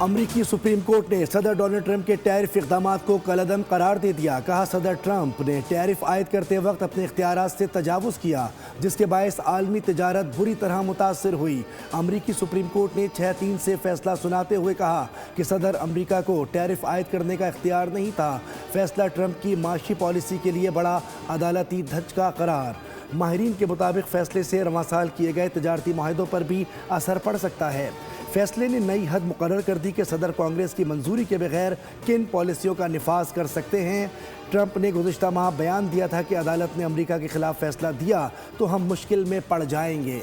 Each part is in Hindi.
अमरीकी सुप्रीम कोर्ट ने सदर डोनाल्ड ट्रंप के टैरिफ इक़दामात को कलअदम करार दे दिया। कहा, सदर ट्रंप ने टैरिफ आयद करते वक्त अपने इख्तियारात से तजावुज़ किया, जिसके बायस आलमी तिजारत बुरी तरह मुतासर हुई। अमरीकी सुप्रीम कोर्ट ने 6-3 से फैसला सुनाते हुए कहा कि सदर अमरीका को टैरिफ आयद करने का इख्तियार नहीं था। फैसला ट्रंप की माशी पॉलिसी के लिए बड़ा अदालती धचका करार। माहिरीन के मुताबिक फैसले से रवां साल किए गए तजारती माहिदों पर भी असर पड़ सकता है। फैसले ने नई हद मुकर्रर कर दी कि सदर कांग्रेस की मंजूरी के बगैर किन पॉलिसियों का निफाज कर सकते हैं। ट्रंप ने गुज़िश्ता माह बयान दिया था कि अदालत ने अमेरिका के खिलाफ फैसला दिया तो हम मुश्किल में पड़ जाएंगे।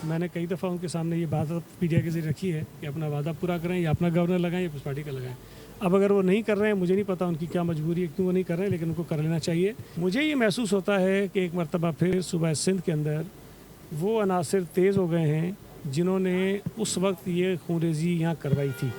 मैंने कई दफ़ा उनके सामने ये बात मीडिया के जरिए रखी है कि अपना वादा पूरा करें, या अपना गवर्नर लगाएं या उस पार्टी का लगाएं। अब अगर वो नहीं कर रहे हैं, मुझे नहीं पता उनकी क्या मजबूरी है, क्यों वो नहीं कर रहे हैं, लेकिन उनको कर लेना चाहिए। मुझे ये महसूस होता है कि एक मरतबा फिर सूबा सिंध के अंदर वो अनासिर तेज़ हो गए हैं जिन्होंने उस वक्त ये खूनरेजी यहाँ करवाई थी।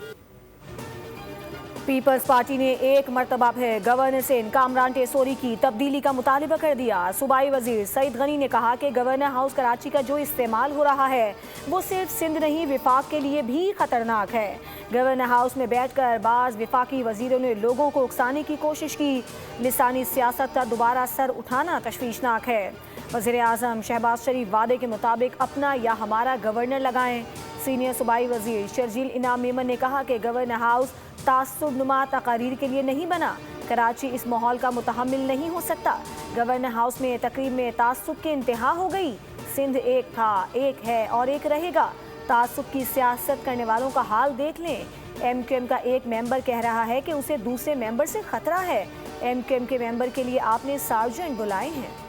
पीपल्स पार्टी ने एक मरतबा फिर गवर्नर से कामरान टेसोरी की तब्दीली का मुतालिबा कर दिया। सूबाई वजीर सईद गनी ने कहा कि गवर्नर हाउस कराची का जो इस्तेमाल हो रहा है वो सिर्फ सिंध नहीं, विफाक के लिए भी खतरनाक है। गवर्नर हाउस में बैठकर बाज विफाकी वजीरों ने लोगों को उकसाने की कोशिश की। लिसानी सियासत का दोबारा सर उठाना तशवीशनाक है। वज़ीर आज़म शहबाज शरीफ वादे के मुताबिक अपना या हमारा गवर्नर लगाएं। सीनियर सूबाई वजीर शर्जील इनाम मेमन ने कहा कि गवर्नर हाउस तासुबनुमा तकारीर के लिए नहीं बना। कराची इस माहौल का मुतहम्मिल नहीं हो सकता। गवर्नर हाउस में तकरीब में तासुब की इंतहा हो गई। सिंध एक था, एक है और एक रहेगा। तासुब की सियासत करने वालों का हाल देख लें। MQM का एक मेंबर कह रहा है कि उसे दूसरे मेंबर से खतरा है। MQM के मेंबर के लिए आपने सार्जेंट बुलाए हैं।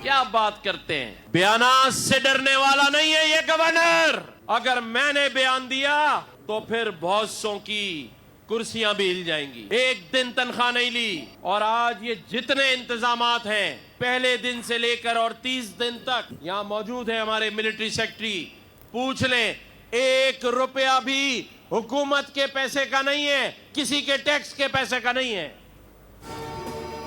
क्या बात करते हैं, बयानात से डरने वाला नहीं है ये गवर्नर। अगर मैंने बयान दिया तो फिर बहुत सौ की कुर्सियां भी हिल जाएंगी। एक दिन तनख्वाह नहीं ली और आज ये जितने इंतजामात हैं पहले दिन से लेकर और 30 दिन तक यहां मौजूद है हमारे मिलिट्री सेक्रेटरी, पूछ लें, 1 रुपया भी हुकूमत के पैसे का नहीं है, किसी के टैक्स के पैसे का नहीं है।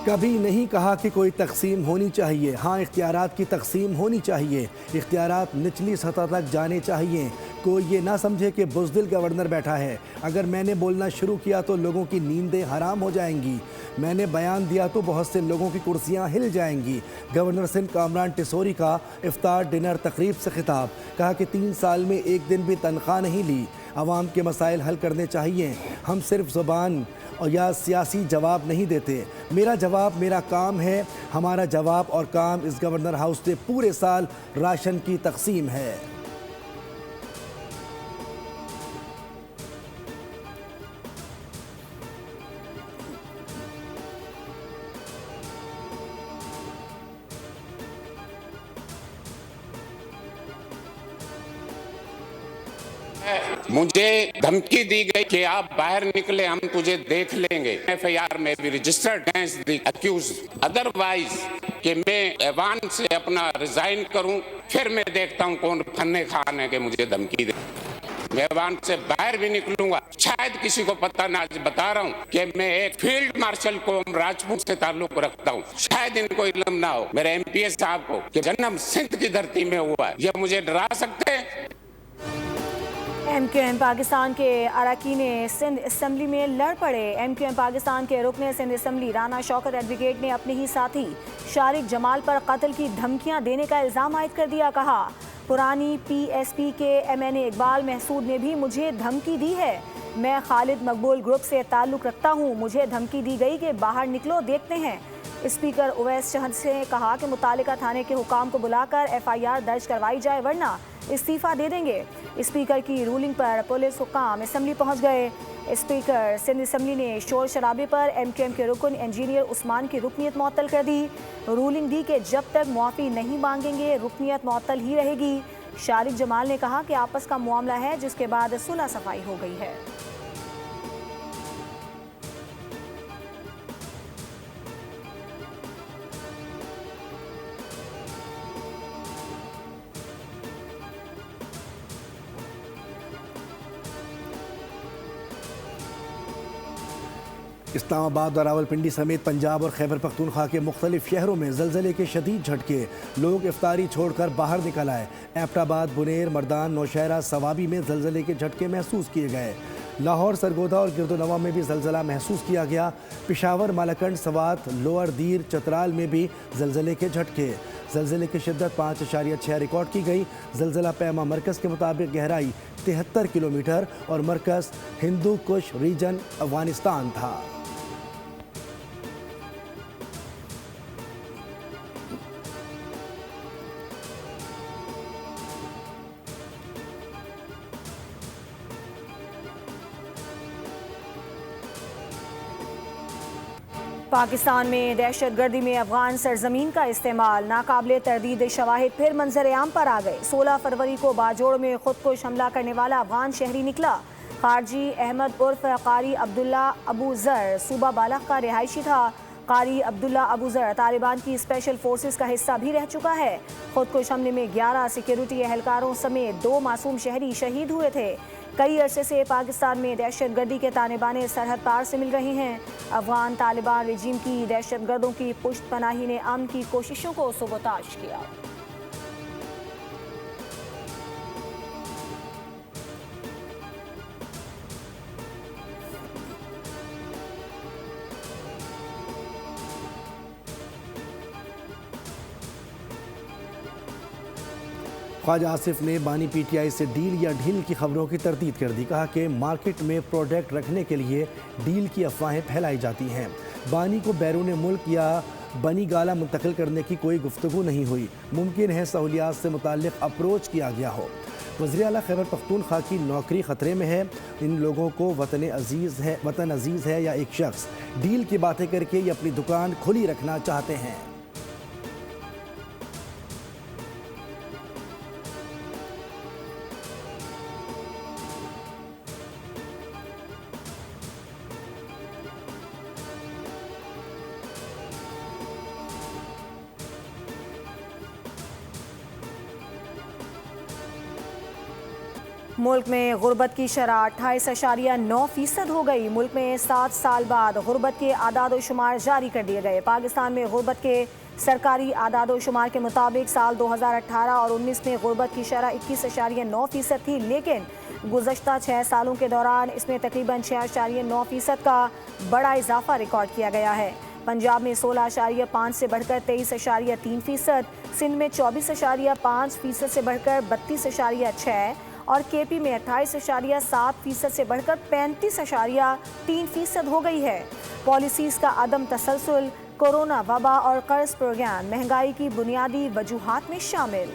कभी नहीं कहा कि कोई तकसीम होनी चाहिए। हाँ, इख्तियारात की तकसीम होनी चाहिए। इख्तियारात निचली सतह तक जाने चाहिए। कोई ये ना समझे कि बुज़दिल गवर्नर बैठा है। अगर मैंने बोलना शुरू किया तो लोगों की नींदें हराम हो जाएंगी। मैंने बयान दिया तो बहुत से लोगों की कुर्सियां हिल जाएंगी। गवर्नर सिंध कामरान टेसोरी का इफ्तार डिनर तकरीब से खिताब। कहा कि 3 साल में एक दिन भी तनख्वाह नहीं ली। आवाम के मसाइल हल करने चाहिए। हम सिर्फ ज़ुबान और या सियासी जवाब नहीं देते। मेरा जवाब मेरा काम है। हमारा जवाब और काम इस गवर्नर हाउस से पूरे साल राशन की तकसीम है। मुझे धमकी दी गई कि आप बाहर निकले, हम तुझे देख लेंगे। FIR में भी registered against the accused. Otherwise कि मैं ऐवान से अपना रिजाइन करूं, फिर मैं देखता हूं कौन फन्ने खाने के मुझे धमकी दे। मैं ऐवान से बाहर भी निकलूंगा। शायद किसी को पता ना, बता रहा हूं कि मैं एक फील्ड मार्शल को राजपूत से ताल्लुक रखता हूं। शायद इनको इल्म ना हो मेरे MPS साहब को कि जन्म सिंध की धरती में हुआ है। ये मुझे डरा सकते हैं। MQM पाकिस्तान के अरकान सिंध असम्बली में लड़ पड़े। MQM पाकिस्तान के रुकन सिंध असम्बली राना शौकत एडवोकेट ने अपने ही साथी शारिक जमाल पर कत्ल की धमकियां देने का इल्ज़ाम आयद कर दिया। कहा, पुरानी PSP के MNA इकबाल महसूद ने भी मुझे धमकी दी है। मैं खालिद मकबूल ग्रुप से ताल्लुक़ रखता हूँ। मुझे धमकी दी गई कि बाहर निकलो, देखते हैं। स्पीकर उवैस शहद से कहा कि मुतालिका थाने के हुकाम को बुलाकर FIR दर्ज करवाई जाए, वरना इस्तीफ़ा दे देंगे। स्पीकर की रूलिंग पर पुलिस हुकाम असम्बली पहुंच गए। स्पीकर सिंध असम्बली ने शोर शराबे पर MQM के रुकन इंजीनियर उस्मान की रुकनीत मुअत्तल कर दी। रूलिंग दी कि जब तक मुआफ़ी नहीं मांगेंगे रुकनीत मुअत्तल ही रहेगी। शारिक जमाल ने कहा कि आपस का मामला है, जिसके बाद सुलह सफाई हो गई है। इस्लामाबाद और रावलपिंडी समेत पंजाब और खैबर पख्तूनख्वा के मुख्तलिफ शहरों में ज़लज़ले के शदीद झटके, लोग इफ्तारी छोड़कर बाहर निकल आए। एबटाबाद, बुनेर, मर्दान, नौशहरा, सवाबी में ज़लज़ले के झटके महसूस किए गए। लाहौर, सरगोदा और गिरदोनवा में भी ज़लज़ला महसूस किया गया। पिशावर, मालाकंड, सवात, लोअर दीर, चतराल में भी ज़लज़ले के झटके। ज़लज़ले की शिद्दत 5.6 रिकॉर्ड की गई। ज़लज़ला पैमा मरकज़ के मुताबिक गहराई 73 किलोमीटर और मरकज़ हिंदू कुश रीजन अफगानिस्तान था। पाकिस्तान में दहशतगर्दी में अफगान सरजमीन का इस्तेमाल, नाकाबिले तरदीद शवाहिद फिर मंजर आम पर आ गए। 16 फरवरी को बाजोड़ में खुदकुश हमला करने वाला अफगान शहरी निकला। खारजी अहमद उर्फ कारी अब्दुल्ला अबू ज़र सूबा बालख का रिहायशी था। कारी अब्दुल्ला अबू ज़र तालिबान की स्पेशल फोर्सेस का हिस्सा भी रह चुका है। खुदकुश हमले में 11 सिक्योरिटी एहलकारों समेत 2 मासूम शहरी शहीद हुए थे। कई अरसे से पाकिस्तान में दहशतगर्दी के तालिबान सरहद पार से मिल रही हैं। अफगान तालिबान रजीम की दहशतगर्दों की पुश्त पनाही ने अमन की कोशिशों को सबोताज किया। ख्वाजा आसिफ ने बानी पीटीआई से डील या ढील की खबरों की तरदीद कर दी। कहा कि मार्केट में प्रोडक्ट रखने के लिए डील की अफवाहें फैलाई जाती हैं। बानी को बैरून मुल्क या बनी गाला मुंतकिल करने की कोई गुफ्तगू नहीं हुई। मुमकिन है सहूलियात से मुताल्लिक अप्रोच किया गया हो। वज़ीर आला खैबर पख्तूनख्वा की नौकरी ख़तरे में है। इन लोगों को वतन अजीज़ है या एक शख्स डील की बातें करके ये अपनी दुकान खुली रखना चाहते हैं। मुल्क में गुर्बत की शरह 28.9% हो गई। मुल्क में 7 साल बाद गुर्बत के आदाद शुमार जारी कर दिए गए। पाकिस्तान में गुर्बत के सरकारी आदाद शुमार के मुताबिक साल 2018 और 19 में गुर्बत की शरह 21.9% थी, लेकिन गुज़श्ता 6 सालों के दौरान इसमें तकरीबन 6.9% का बड़ा इजाफा रिकॉर्ड किया गया है। पंजाब में 16.5 से बढ़कर 23.3%, सिंध में 24.5% से बढ़कर 32.6% और केपी में 28.7% से बढ़कर 35.3% हो गई है। पॉलिसीज़ का अदम तसलसल, कोरोना वबा और कर्ज प्रोग्राम महंगाई की बुनियादी वजूहात में शामिल।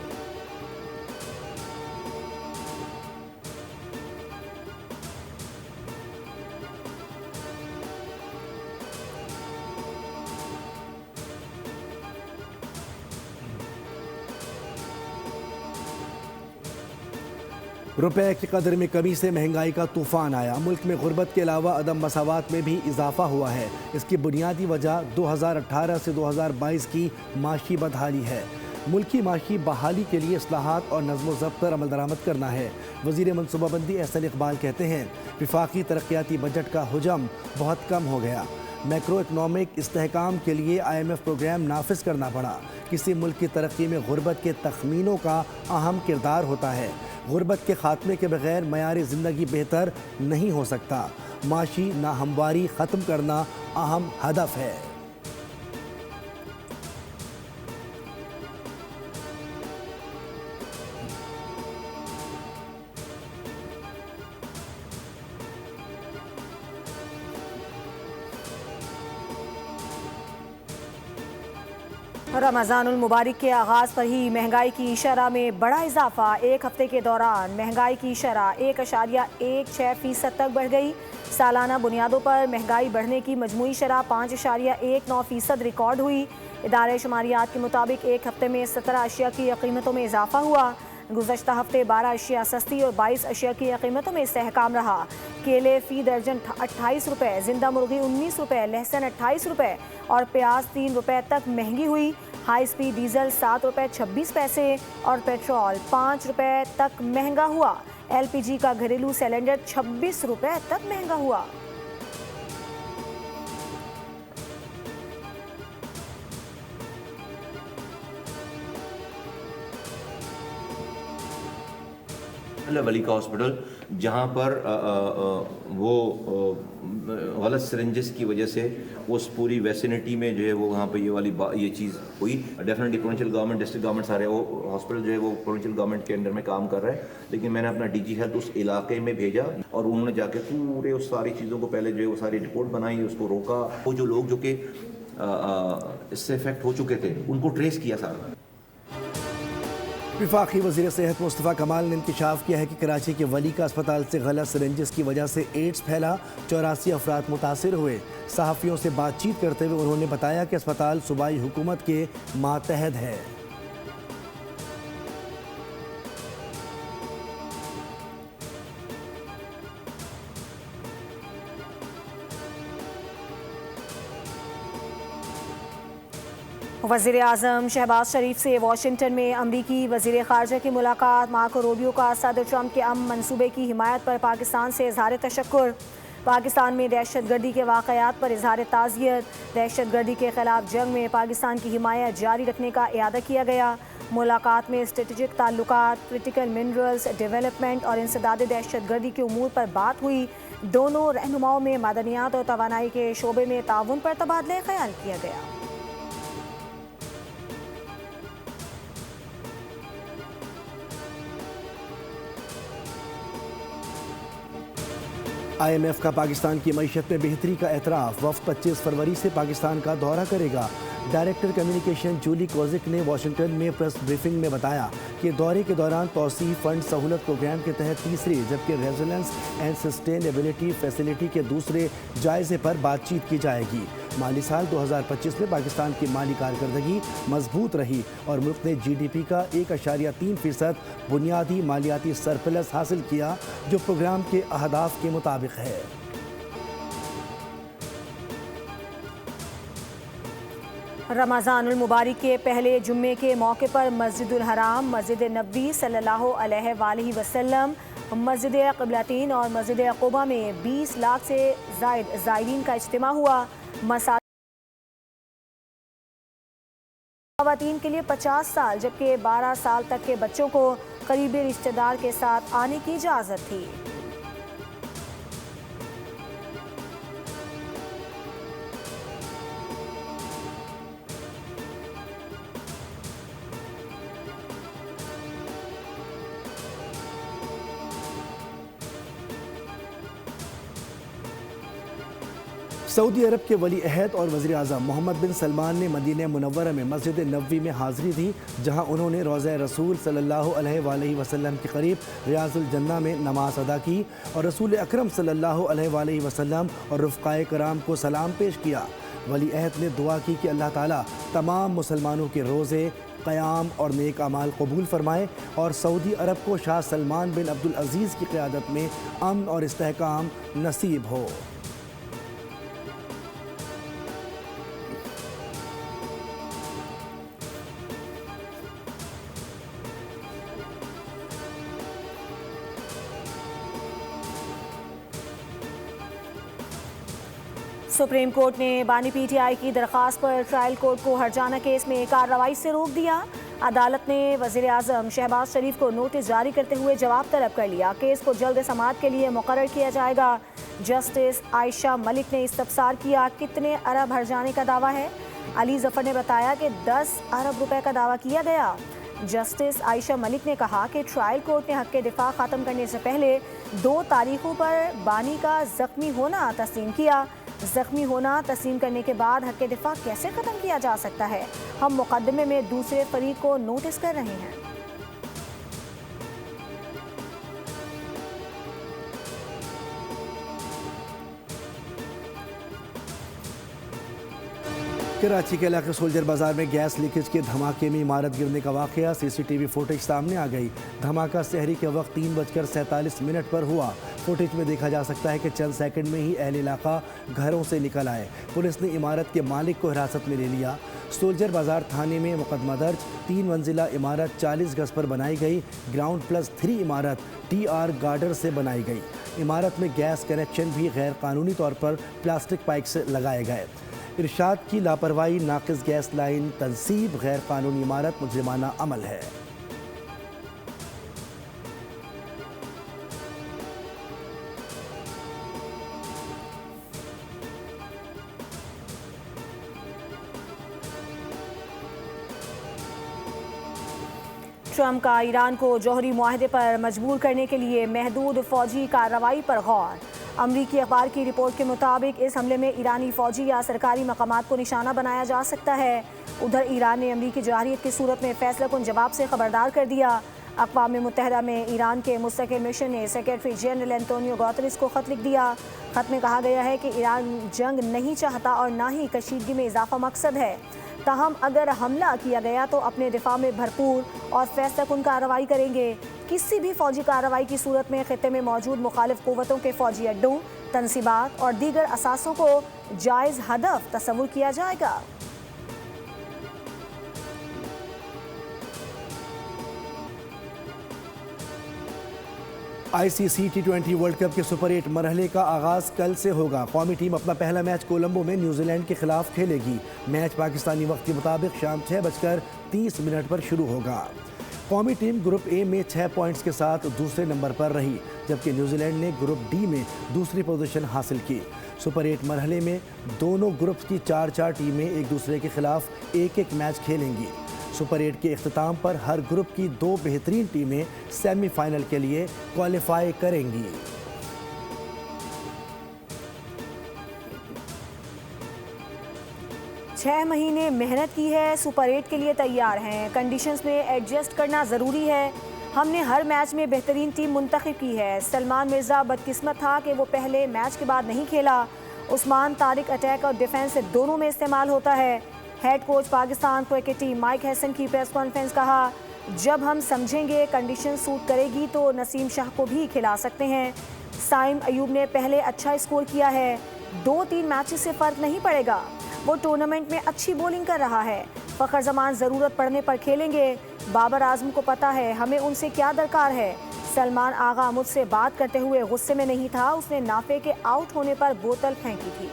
रुपए की कदर में कमी से महंगाई का तूफान आया। मुल्क में गुर्बत के अलावा अदम मसावात में भी इजाफा हुआ है। इसकी बुनियादी वजह 2018 से 2022 की माशी बदहाली है। मुल्की माशी बहाली के लिए इस्लाहात और नज़्म ज़ब्त पर अमल दरामद करना है। वज़ीर मनसूबाबंदी एहसन इकबाल कहते हैं, वफाकी तरक्याती बजट का हुजम बहुत कम हो गया। मैक्रो इकनॉमिक इस्तेहकाम के लिए IMF प्रोग्राम नाफिज करना पड़ा। किसी मुल्क की तरक्की में गुर्बत के तखमीनों का अहम किरदार होता है। गुर्बत के खात्मे के बगैर मयार ज़िंदगी बेहतर नहीं हो सकता। माशी नाहमवारी ख़त्म करना अहम हदफ है। रमज़ानुल मुबारक के आगाज़ पर ही महंगाई की शरह में बड़ा इजाफा। एक हफ्ते के दौरान महंगाई की शरह 1.16% तक बढ़ गई। सालाना बुनियादों पर महंगाई बढ़ने की मजमूई शरह 5.19% रिकॉर्ड हुई। इदारे शुमारियात के मुताबिक एक हफ्ते में 17 अशिया की कीमतों में इजाफा हुआ। गुज़श्ता हफ्ते 12 अशिया सस्ती और 22 अशिया की कीमतों में इस्तेहकाम रहा। केले फ़ी दर्जन 28 रुपये, जिंदा मुर्गी 19 रुपये, लहसुन 28 रुपये और प्याज 3 रुपये तक महंगी हुई। हाई स्पीड डीजल 7 रुपये 26 पैसे और पेट्रोल 5 रुपये तक महंगा हुआ। LPG का घरेलू सिलेंडर 26 रुपये तक महंगा हुआ। वली का हॉस्पिटल जहाँ पर वो गलत सिरेंजेस की वजह से उस पूरी वैसिनिटी में जो है वो वहाँ पे ये चीज़ हुई। Definitely provincial government, district government सारे वो हॉस्पिटल जो है वो प्रोविंशियल गवर्नमेंट के अंडर में काम कर रहा है, लेकिन मैंने अपना DG हेल्थ उस इलाके में भेजा और उन्होंने जाके पूरे उस सारी चीज़ों को पहले जो है वो सारी रिपोर्ट बनाई, उसको रोका। वो जो लोग जो कि इससे इफेक्ट हो चुके थे उनको ट्रेस किया सारा। वफाकी वज़ीर सेहत मुस्तफ़ा कमाल ने इंकशाफ किया है कि कराची के वली का अस्पताल से गलत सिरेंजेस की वजह से एड्स फैला, 84 अफराद मुतासिर हुए। सहाफ़ियों से बातचीत करते हुए उन्होंने बताया कि अस्पताल सूबाई हुकूमत के मातहत है। वज़ीर आज़म शहबाज शरीफ से वाशिंगटन में अमरीकी वज़ीर ख़ारजा की मुलाकात। मार्को रूबियो का सदर ट्रंप के अमन मंसूबे की हिमायत पर पाकिस्तान से इज़हार तशक्कुर। पाकिस्तान में दहशतगर्दी के वाक़यात पर इज़हार ताज़ियत। दहशतगर्दी के ख़िलाफ़ जंग में पाकिस्तान की हिमायत जारी रखने का इयादा किया गया। मुलाकात में स्ट्रेटेजिक ताल्लुकात, क्रिटिकल मिनरल्स, डेवलपमेंट और इंसदाद दहशतगर्दी के उमूर पर बात हुई। दोनों रहनुमाओं में मदनियात और तवानाई के शोबे में ताउन पर तबादला ख्याल किया गया। IMF का पाकिस्तान की मईशत में बेहतरी का एतराफ़। वफ़द 25 फरवरी से पाकिस्तान का दौरा करेगा। डायरेक्टर कम्युनिकेशन जूली कोजिक ने वाशिंगटन में प्रेस ब्रीफिंग में बताया कि दौरे के दौरान तौसीफ़ फंड सहूलत प्रोग्राम के तहत तीसरे जबकि रेजिलेंस एंड सस्टेनेबिलिटी फैसिलिटी के दूसरे जायजे पर बातचीत की जाएगी। माली साल 2025 में पाकिस्तान की माली कारकर्दगी मजबूत रही और मुल्क ने GDP का 1.3% बुनियादी मालियाती सरप्लस हासिल किया, जो प्रोग्राम के अहदाफ के मुताबिक है। रमज़ानुल मुबारक के पहले जुम्मे के मौके पर मस्जिदुल हराम, मस्जिद नबवी सल्लल्लाहु अलैहि वसल्लम, मस्जिद क़िबलतैन और मस्जिद क़ुबा में 20 लाख से ज़ायद ज़ायरीन का इज्तिमा हुआ। ख़वातीन के लिए 50 साल जबकि 12 साल तक के बच्चों को करीबी रिश्तेदार के साथ आने की इजाज़त थी। सऊदी अरब के वली अहद और वज़ीर आज़म मोहम्मद बिन सलमान ने मदीना मुनव्वरा में मस्जिद नबवी में हाज़िरी दी, जहाँ उन्होंने रोज़ा रसूल सल्लल्लाहु अलैहि वसल्लम के करीब रियाज़ुल जन्ना में नमाज अदा की और रसूल अकरम सल्लल्लाहु अलैहि वसल्लम और रफ़क़ाए कराम को सलाम पेश किया। वली अहद ने दुआ की कि अल्लाह ताला तमाम मुसलमानों के रोज़े, क़याम और नेक अमाल कबूल फरमाए और सऊदी अरब को शाह सलमान बिन अब्दुल अज़ीज़ की क़यादत में अमन और इस्तेहकाम नसीब हो। सुप्रीम कोर्ट ने बानी PTI की दरख्वास्त पर ट्रायल कोर्ट को हरजाना केस में कार्रवाई से रोक दिया। अदालत ने वज़ीर आज़म शहबाज शरीफ को नोटिस जारी करते हुए जवाब तलब कर लिया। केस को जल्द समाअत के लिए मुकर्रर किया जाएगा। जस्टिस आयशा मलिक ने इस्तफसार किया, कितने अरब हरजाने का दावा है। अली जफ़र ने बताया कि 10 अरब रुपए का दावा किया गया। जस्टिस आयशा मलिक ने कहा कि ट्रायल कोर्ट ने हक़ दिफा ख़त्म करने से पहले 2 तारीखों पर बानी का ज़ख्मी होना तस्लीम किया। ज़ख्मी होना तस्लीम करने के बाद हक़ दिफा कैसे ख़त्म किया जा सकता है? हम मुक़दमे में दूसरे फरीक को नोटिस कर रहे हैं। कराची के इलाके सोल्जर बाजार में गैस लीकेज के धमाके में इमारत गिरने का वाकया, सीसीटीवी फुटेज सामने आ गई। धमाका सहरी के वक्त 3:47 पर हुआ। फुटेज में देखा जा सकता है कि चंद सेकंड में ही अहल इलाका घरों से निकल आए। पुलिस ने इमारत के मालिक को हिरासत में ले लिया। सोल्जर बाजार थाने में मुकदमा दर्ज। 3 मंजिला इमारत 40 गज पर बनाई गई। ग्राउंड +3 इमारत TR गार्डर से बनाई गई। इमारत में गैस कनेक्शन भी गैर कानूनी तौर पर प्लास्टिक पाइप से लगाए गए। इरशाद की लापरवाही, नाकिस गैस लाइन तंसीब, गैर कानूनी इमारत, मुजरिमाना अमल है। ट्रंप का ईरान को जौहरी मुआहदे पर मजबूर करने के लिए महदूद फौजी कार्रवाई पर गौर। अमरीकी अखबार की रिपोर्ट के मुताबिक इस हमले में ईरानी फौजी या सरकारी मकामात को निशाना बनाया जा सकता है। उधर ईरान ने अमरीकी जारहियत की सूरत में फैसलाकुन जवाब से खबरदार कर दिया। अक़वाम मुत्तहिदा में ईरान के मुस्तकिल मिशन ने सेक्रेटरी जनरल एंटोनियो गुतेरेस को ख़त लिख दिया। ख़त में कहा गया है कि ईरान जंग नहीं चाहता और ना ही कशीदगी में इजाफा मकसद है। ताहम अगर हमला किया गया तो अपने दिफा में भरपूर और फैसलाकुन कार्रवाई करेंगे। किसी भी फौजी कार्रवाई की सूरत में खित्ते में मौजूद मुखालिफ क़ुव्वतों के फौजी अड्डों, तनसीबात और दीगर असासों को जायज़ हदफ तस्वुर किया जाएगा। ICC T20 वर्ल्ड कप के सुपर 8 मरहले का आगाज़ कल से होगा। कौमी टीम अपना पहला मैच कोलंबो में न्यूजीलैंड के खिलाफ खेलेगी। मैच पाकिस्तानी वक्त के मुताबिक शाम 6:30 पर शुरू होगा। कौमी टीम ग्रुप ए में 6 पॉइंट्स के साथ दूसरे नंबर पर रही, जबकि न्यूजीलैंड ने ग्रुप डी में दूसरी पोजीशन हासिल की। सुपर 8 मरहले में दोनों ग्रुप्स की 4-4 टीमें एक दूसरे के खिलाफ एक मैच खेलेंगी। सुपर 8 के इख्तिताम पर हर ग्रुप की 2 बेहतरीन टीमें सेमीफाइनल के लिए क्वालिफाई करेंगी। छह महीने मेहनत की है, सुपर 8 के लिए तैयार हैं। कंडीशंस में एडजस्ट करना ज़रूरी है। हमने हर मैच में बेहतरीन टीम मुंतखब की है। सलमान मिर्ज़ा बदकिस्मत था कि वो पहले मैच के बाद नहीं खेला। उस्मान तारिक अटैक और डिफेंस दोनों में इस्तेमाल होता है। Head coach Pakistan cricket team mic Hesson की प्रेस कॉन्फ्रेंस, कहा जब हम समझेंगे कंडीशन सूट करेगी तो नसीम शाह को भी खिला सकते हैं। साइम अयूब ने पहले अच्छा स्कोर किया है। 2-3 मैचेस से फ़र्क नहीं पड़ेगा। वो टूर्नामेंट में अच्छी बॉलिंग कर रहा है। फ़खर जमान ज़रूरत पड़ने पर खेलेंगे। बाबर आजम को पता है हमें उनसे क्या दरकार है। सलमान आगा मुझसे बात करते हुए गुस्से में नहीं था, उसने नाफे के आउट होने पर बोतल फेंकी थी।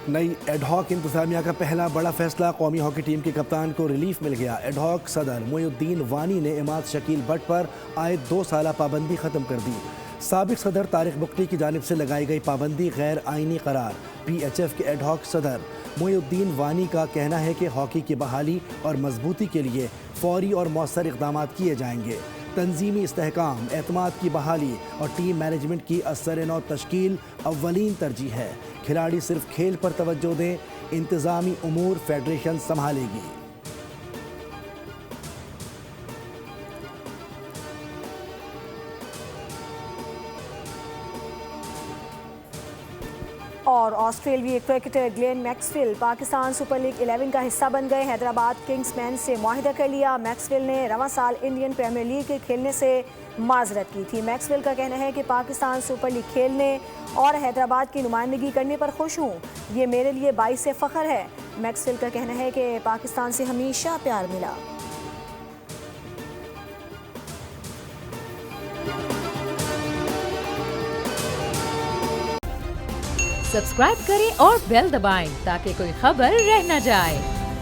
नई एडहॉक इंतजामिया का पहला बड़ा फैसला, कौमी हॉकी टीम के कप्तान को रिलीफ मिल गया। एडहॉक सदर मोइनुद्दीन वानी ने इमाद शकील भट्ट पर आयद 2 साला पाबंदी ख़त्म कर दी। साबिक सदर तारिक बुख्ती की जानिब से लगाई गई पाबंदी गैर आइनी करार। PHF के एडहॉक सदर मोइनुद्दीन वानी का कहना है कि हॉकी की बहाली और मजबूती के लिए फौरी और मौसर इक़दाम किए जाएंगे। तंजीमी इस्तेहकाम, एतमाद की बहाली और टीम मैनेजमेंट की असर-ए-नौ तश्कील अव्वलीन तरजीह है। खिलाड़ी सिर्फ खेल पर तवज्जो दें, इंतज़ामी उमूर फेडरेशन संभालेगी। और ऑस्ट्रेलियाई cricketer Glenn Maxwell Pakistan super league 11 का हिस्सा बन गए। हैदराबाद किंग्समैन से मुआहिदा कर लिया। मैक्सवेल ने रवां साल इंडियन प्रीमियर लीग के खेलने से माजरत की थी। मैक्सवेल का कहना है कि पाकिस्तान सुपर लीग खेलने और हैदराबाद की नुमाइंदगी करने पर खुश हूँ। ये मेरे लिए बाइस से फ़ख्र है। मैक्सवेल का कहना है कि पाकिस्तान से हमेशा प्यार मिला। सब्सक्राइब करें और बेल दबाएं ताकि कोई खबर रह न जाए।